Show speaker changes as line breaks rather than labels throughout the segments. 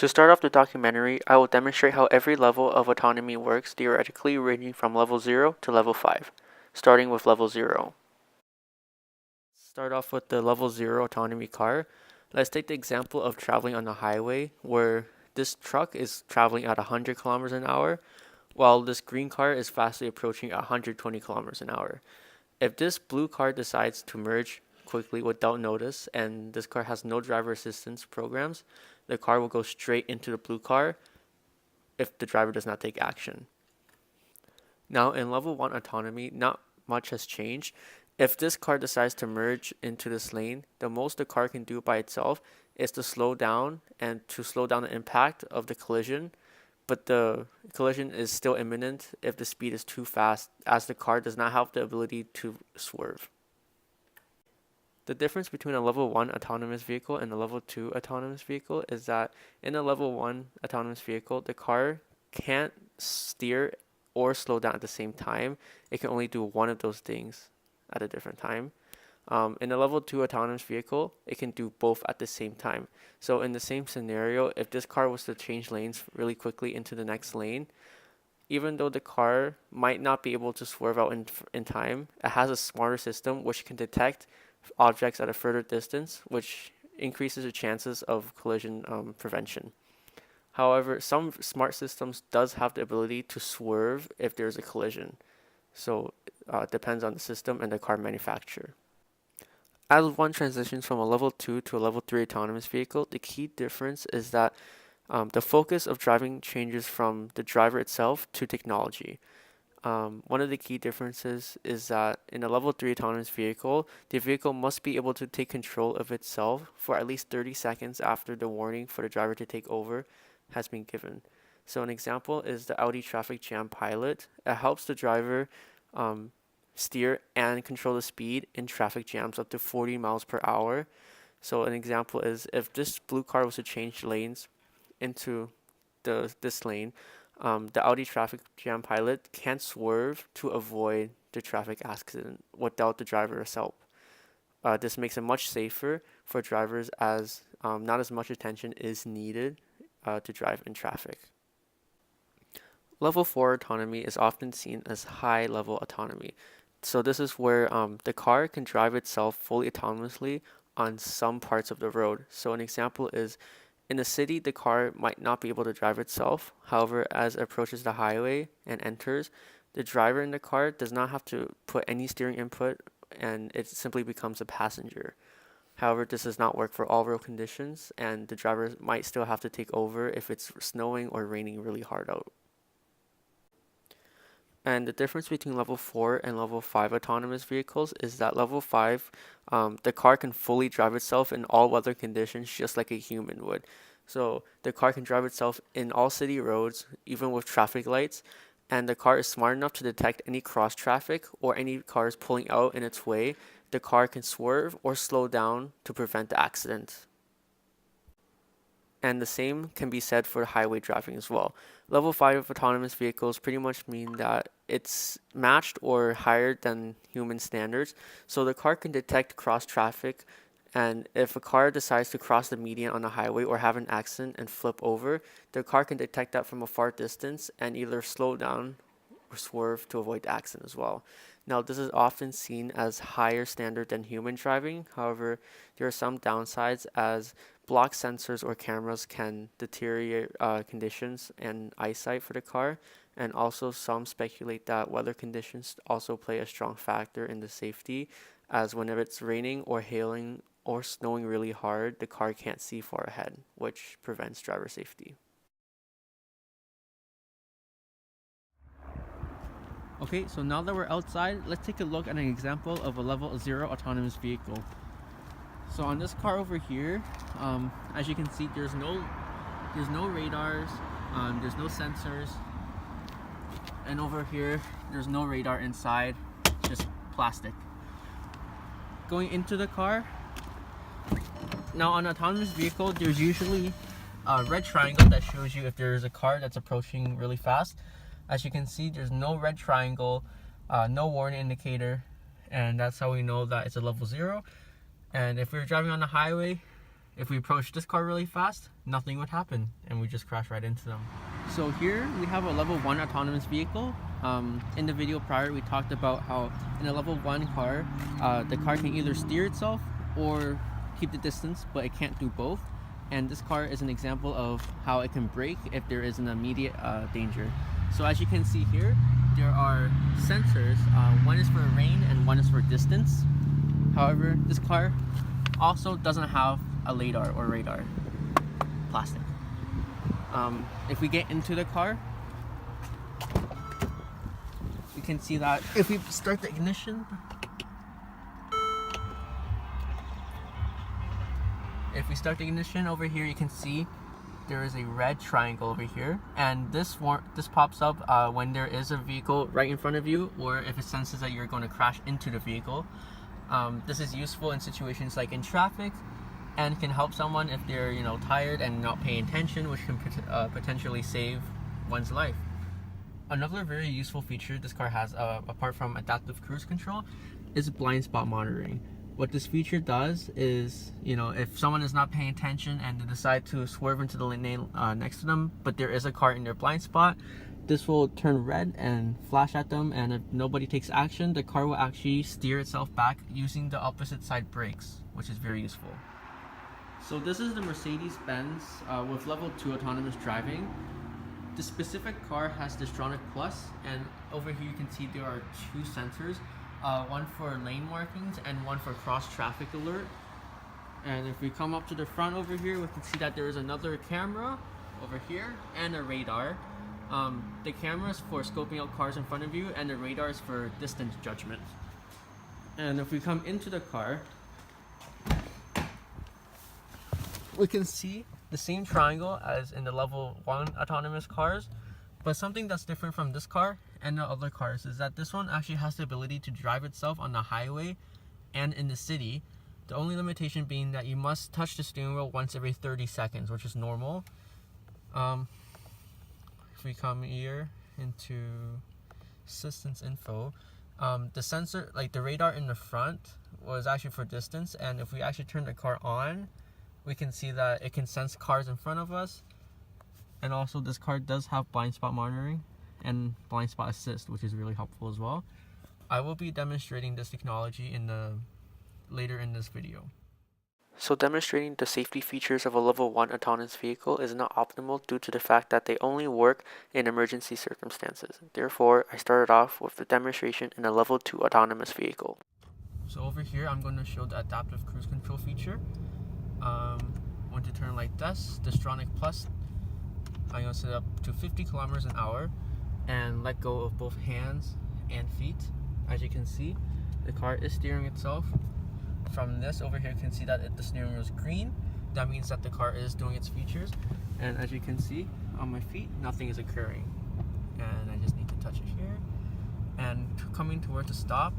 To start off the documentary, I will demonstrate how every level of autonomy works theoretically, ranging from level 0 to level 5, starting with level 0. Start off with the level 0 autonomy car. Let's take the example of traveling on the highway, where this truck is traveling at 100 kilometers an hour, while this green car is fastly approaching 120 kilometers an hour. If this blue car decides to merge quickly without notice, and this car has no driver assistance programs, the car will go straight into the blue car if the driver does not take action. Now in level 1 autonomy, not much has changed. If this car decides to merge into this lane, the most the car can do by itself is to slow down and to slow down the impact of the collision, but the collision is still imminent if the speed is too fast, as the car does not have the ability to swerve. The difference between a level 1 autonomous vehicle and a level 2 autonomous vehicle is that in a level 1 autonomous vehicle, the car can't steer or slow down at the same time. It can only do one of those things at a different time. In a level 2 autonomous vehicle, it can do both at the same time. So in the same scenario, if this car was to change lanes really quickly into the next lane, even though the car might not be able to swerve out in time, it has a smarter system which can detect objects at a further distance, which increases the chances of collision prevention. However, some smart systems does have the ability to swerve if there's a collision. So it depends on the system and the car manufacturer. As one transitions from a level 2 to a level 3 autonomous vehicle, the key difference is that the focus of driving changes from the driver itself to technology. One of the key differences is that in a level 3 autonomous vehicle, the vehicle must be able to take control of itself for at least 30 seconds after the warning for the driver to take over has been given. So an example is the Audi traffic jam pilot. It helps the driver steer and control the speed in traffic jams up to 40 miles per hour. So an example is if this blue car was to change lanes into this lane, the Audi traffic jam pilot can swerve to avoid the traffic accident without the driver's help. This makes it much safer for drivers as not as much attention is needed to drive in traffic. Level 4 autonomy is often seen as high-level autonomy. So this is where the car can drive itself fully autonomously on some parts of the road. So an example is in the city, the car might not be able to drive itself. However, as it approaches the highway and enters, the driver in the car does not have to put any steering input and it simply becomes a passenger. However, this does not work for all road conditions, and the driver might still have to take over if it's snowing or raining really hard out. And the difference between level 4 and level 5 autonomous vehicles is that level 5, the car can fully drive itself in all weather conditions just like a human would. So the car can drive itself in all city roads, even with traffic lights, and the car is smart enough to detect any cross traffic or any cars pulling out in its way. The car can swerve or slow down to prevent the accident. And the same can be said for highway driving as well. Level 5 autonomous vehicles pretty much mean that it's matched or higher than human standards. So the car can detect cross traffic, and if a car decides to cross the median on the highway or have an accident and flip over, the car can detect that from a far distance and either slow down or swerve to avoid the accident as well. Now, this is often seen as higher standard than human driving. However, there are some downsides as block sensors or cameras can deteriorate conditions and eyesight for the car. And also some speculate that weather conditions also play a strong factor in the safety, as whenever it's raining or hailing or snowing really hard, the car can't see far ahead, which prevents driver safety. Okay, so now that we're outside, let's take a look at an example of a level 0 autonomous vehicle. So on this car over here, as you can see, there's no radars, there's no sensors, and over here, there's no radar inside, just plastic. Going into the car, now on an autonomous vehicle, there's usually a red triangle that shows you if there's a car that's approaching really fast. As you can see, there's no red triangle, no warning indicator, and that's how we know that it's a level 0. And if we're driving on the highway, If we approach this car really fast, nothing would happen and we just crash right into them. So here we have a level 1 autonomous vehicle. In the video prior, we talked about how in a level 1 car, the car can either steer itself or keep the distance, but it can't do both. And this car is an example of how it can brake if there is an immediate danger. So as you can see here, there are sensors. One is for rain and one is for distance. However, this car also doesn't have a lidar or radar. Plastic. If we get into the car, we can see that if we start the ignition, over here, you can see there is a red triangle over here, and this pops up when there is a vehicle right in front of you, or if it senses that you're going to crash into the vehicle. This is useful in situations like in traffic, and can help someone if they're tired and not paying attention, which can potentially save one's life. Another very useful feature this car has, apart from adaptive cruise control, is blind spot monitoring. What this feature does is, if someone is not paying attention and they decide to swerve into the lane next to them, but there is a car in their blind spot, this will turn red and flash at them, and if nobody takes action, the car will actually steer itself back using the opposite side brakes, which is very useful. So this is the Mercedes-Benz with level 2 autonomous driving. The specific car has the Distronic Plus, and over here you can see there are 2 sensors. One for lane markings and one for cross traffic alert. And if we come up to the front over here, we can see that there is another camera over here and a radar. The camera is for scoping out cars in front of you, and the radar is for distance judgment. And if we come into the car, we can see the same triangle as in the level 1 autonomous cars, but something that's different from this car and the other cars is that this one actually has the ability to drive itself on the highway and in the city. The only limitation being that you must touch the steering wheel once every 30 seconds, which is normal. If we come here into assistance info, the sensor, like the radar in the front, was actually for distance, and if we actually turn the car on, we can see that it can sense cars in front of us. And also this car does have blind spot monitoring and blind spot assist, which is really helpful as well. I will be demonstrating this technology later in this video. So demonstrating the safety features of a level 1 autonomous vehicle is not optimal due to the fact that they only work in emergency circumstances. Therefore, I started off with the demonstration in a level 2 autonomous vehicle. So over here, I'm going to show the adaptive cruise control feature. When to turn like this, Distronic Plus, I'm going to set up to 50 kilometers an hour and let go of both hands and feet. As you can see, the car is steering itself. From this over here, you can see that the steering wheel is green. That means that the car is doing its features. And as you can see on my feet, nothing is occurring. And I just need to touch it here. And coming towards a stop,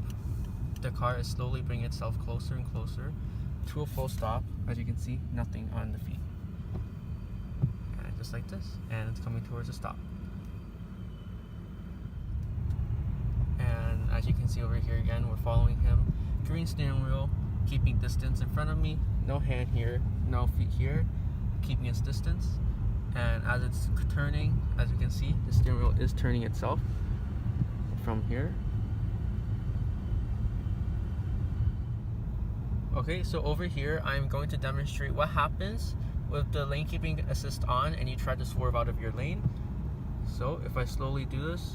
the car is slowly bringing itself closer and closer to a full stop. As you can see, nothing on the feet. And just like this, and it's coming towards a stop. And as you can see over here again, we're following him. Green steering wheel, keeping distance in front of me, no hand here, no feet here, keeping its distance. And as it's turning, as you can see, the steering wheel is turning itself from here. Okay, so over here, I'm going to demonstrate what happens with the lane keeping assist on and you try to swerve out of your lane. So if I slowly do this,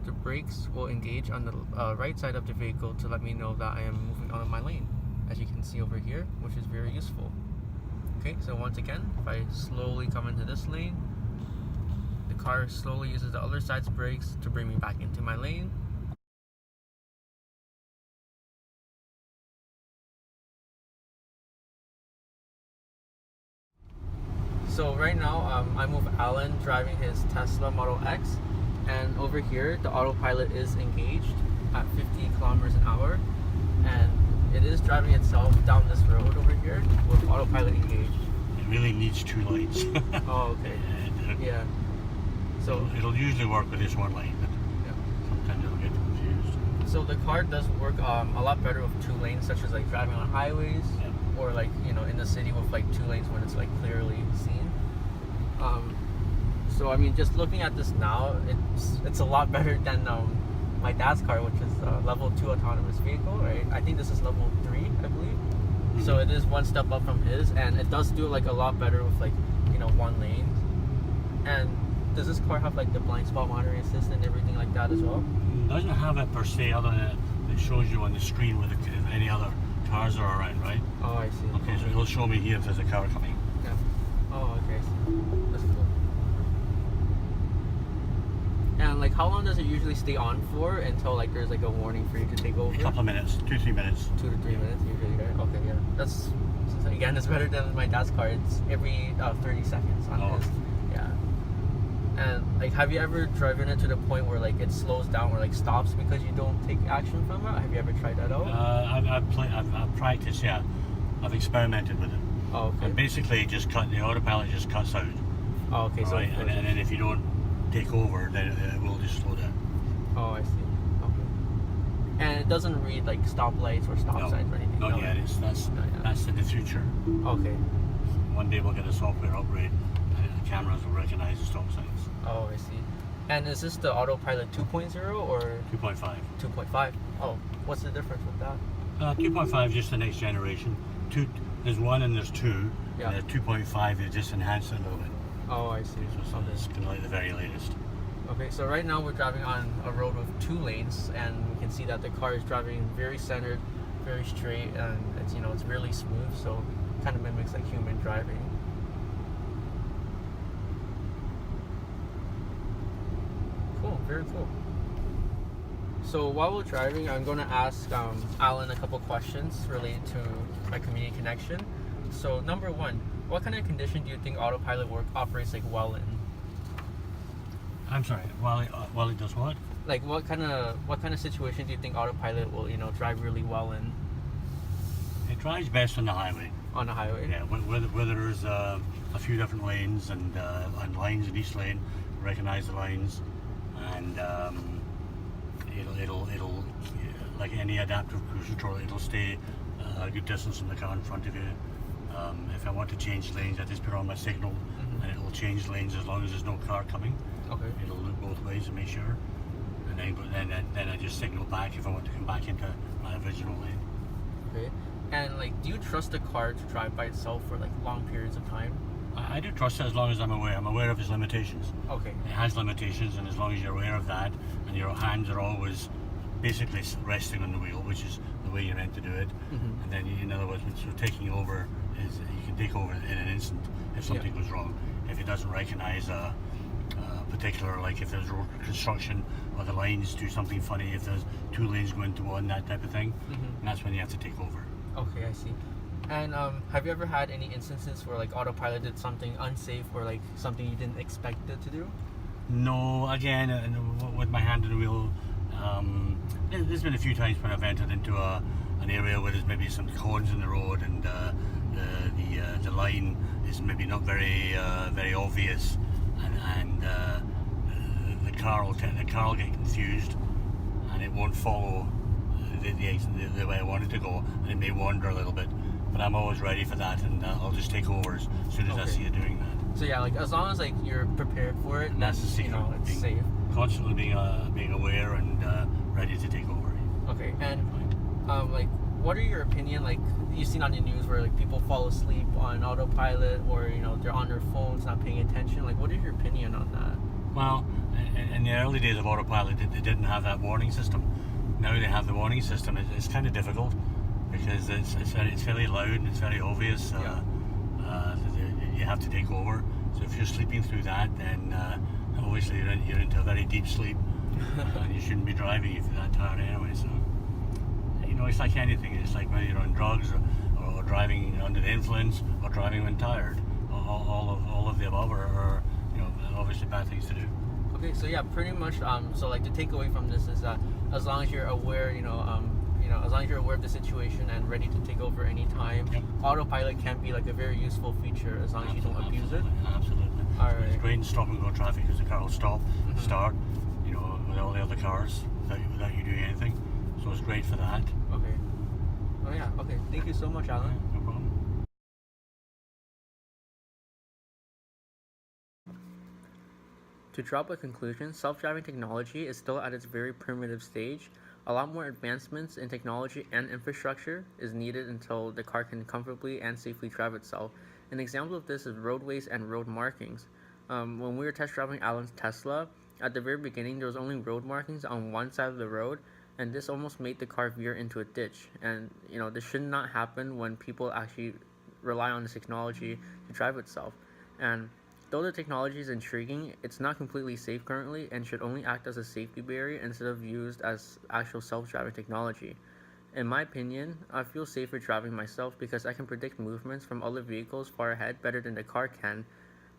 the brakes will engage on the right side of the vehicle to let me know that I am moving out of my lane, as you can see over here, which is very useful. Okay, so once again, if I slowly come into this lane, the car slowly uses the other side's brakes to bring me back into my lane. So right now, I'm with Alan driving his Tesla Model X, and over here the autopilot is engaged at 50 kilometers an hour, and it is driving itself down this road over here with autopilot engaged.
It really needs 2 lanes.
Oh, okay. Yeah. So
it'll usually work with this one lane, but
yeah,
sometimes it'll get confused.
So the car does work a lot better with 2 lanes, such as like driving on highways.
Yeah.
or like in the city with like 2 lanes when it's like clearly seen. So I mean, just looking at this now, it's a lot better than my dad's car, which is level 2 autonomous vehicle, right? I think this is level 3, I believe. So it is one step up from his, and it does do like a lot better with like 1 lane. And does this car have like the blind spot monitoring assist and everything like that as well?
It doesn't have it per se, other than it shows you on the screen where any other cars are around, right?
Oh, I see.
Okay, so it'll show me here if there's a car coming.
Yeah. Oh, okay. I see. That's cool. And like, how long does it usually stay on for until like there's like a warning for you to take over?
A couple of minutes, 2-3 minutes.
2 to 3 minutes usually, right? Okay, yeah. That's again, it's better than my dad's car. It's every 30 seconds on his. Yeah. And like, have you ever driven it to the point where like it slows down or like stops because you don't take action from it? Have you ever tried that out?
I've practiced, yeah. I've experimented with it.
Oh, okay.
And basically, the autopilot just cuts out.
Oh, okay. So
Right, and then if you don't take over, then it will just slow down.
Oh, I see. Okay. And it doesn't read like stoplights or stop signs or anything.
Not yet. That's in the future.
Okay.
One day we'll get a software upgrade, and the cameras will recognize the stop signs.
Oh, I see. And is this the Autopilot 2.0 or
2.5.
2.5? Oh, what's the difference with that?
2.5 is just the next generation. There's 1 and there's 2.
Yeah.
2.5 is just enhanced a little bit.
Oh, I see.
So it's kind of like the very latest.
Okay, so right now we're driving on a road with 2 lanes, and we can see that the car is driving very centered, very straight, and it's it's really smooth. So it kind of mimics like human driving. Cool, very cool. So while we're driving, I'm going to ask Alan a couple questions related to my community connection. So number 1, what kind of condition do you think autopilot operates like well in?
I'm sorry. While it does what?
Like what kind of situation do you think autopilot will drive really well in?
It drives best on the highway.
On the highway?
Yeah, where there's a few different lanes and lines in each lane, recognize the lines, and it'll like any adaptive cruise control, it'll stay a good distance from the car in front of you. If I want to change lanes, I just put on my signal, and it'll change lanes as long as there's no car coming.
Okay.
It'll look both ways and make sure, and then I just signal back if I want to come back into my original lane.
Okay. And like, do you trust the car to drive by itself for like long periods of time?
I do trust it as long as I'm aware of its limitations.
Okay.
It has limitations, and as long as you're aware of that, and your hands are always basically resting on the wheel, which is the way you're meant to do it. And then, in other words, so taking over is you can take over in an instant if something goes wrong. If it doesn't recognize a particular, like if there's road construction or the lines do something funny, if there's 2 lanes going to 1, that type of thing, and that's when you have to take over.
Okay, I see. And have you ever had any instances where like autopilot did something unsafe or like something you didn't expect it to do?
No, again, with my hand on the wheel, there's been a few times when I've entered into an area where there's maybe some cones in the road, and the line is maybe not very obvious, and the car will get confused, and it won't follow the way I want it to go, and it may wander a little bit. But I'm always ready for that, and I'll just take over as soon as I see it doing that.
So yeah, like as long as like you're prepared for it,
And that's the secret.
It's safe.
Constantly being aware and ready to take over.
Okay, and like, what are your opinion? Like, you've seen on the news where like people fall asleep on autopilot, or they're on their phones not paying attention. Like, what is your opinion on that?
Well, in the early days of autopilot, they didn't have that warning system. Now they have the warning system. It's kind of difficult because it's fairly loud and it's very obvious. You have to take over. So if you're sleeping through that, then obviously you're into a very deep sleep, and you shouldn't be driving if you're that tired anyway. So it's like anything. It's like whether you're on drugs or driving under the influence or driving when tired. All of the above are obviously bad things to do.
Okay, so yeah, pretty much. So like the takeaway from this is that as long as you're aware, as long as you're aware of the situation and ready to take over anytime, autopilot can be like a very useful feature as long as you don't abuse it.
Absolutely.
All right.
It's great in stop and go traffic because the car will stop, start, with all the other cars without you doing anything. So it's great for that.
Okay. Oh yeah. Okay. Thank you so much, Alan.
No problem.
To drop a conclusion, self-driving technology is still at its very primitive stage. A lot more advancements in technology and infrastructure is needed until the car can comfortably and safely drive itself. An example of this is roadways and road markings. When we were test driving Alan's Tesla, at the very beginning there was only road markings on one side of the road, and this almost made the car veer into a ditch. And this should not happen when people actually rely on this technology to drive itself. And though the technology is intriguing, it's not completely safe currently and should only act as a safety barrier instead of used as actual self-driving technology. In my opinion, I feel safer driving myself because I can predict movements from other vehicles far ahead better than the car can,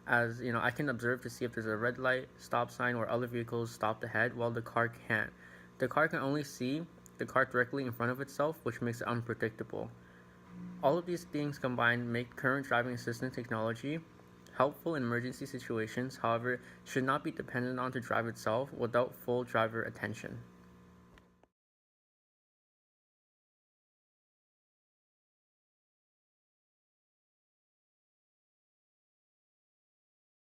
as I can observe to see if there's a red light, stop sign, or other vehicles stopped ahead while the car can't. The car can only see the car directly in front of itself, which makes it unpredictable. All of these things combined make current driving assistant technology helpful in emergency situations, however, should not be dependent on to drive itself without full driver attention.